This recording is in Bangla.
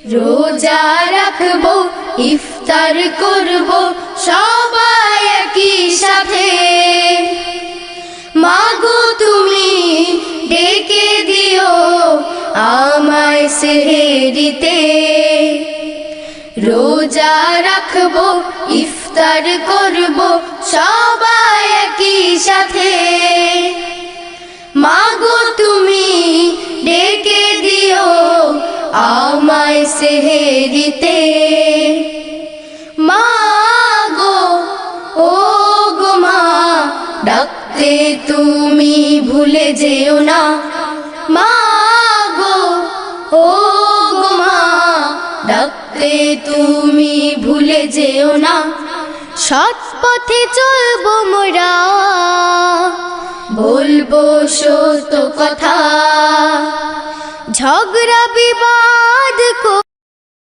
রোজা রাখবো ইফতার করব সবাই একই সাথে। মাগো তুমি ডেকে দিও আমায় সেহরিতে। রোজা রাখবো ইফতার করব সবাই একই সাথে। মাগো তুমি ডেকে দিও আমায় সেহরিতে। মাগো ও গো মা ডাকতে তুমি ভুলে যেও না। মাগো ও গো মা ডাকতে তুমি ভুলে যেও না। সৎ পথে চলবো মোরা, বলবো সত্য কথা। ঝগড়া বিবাদ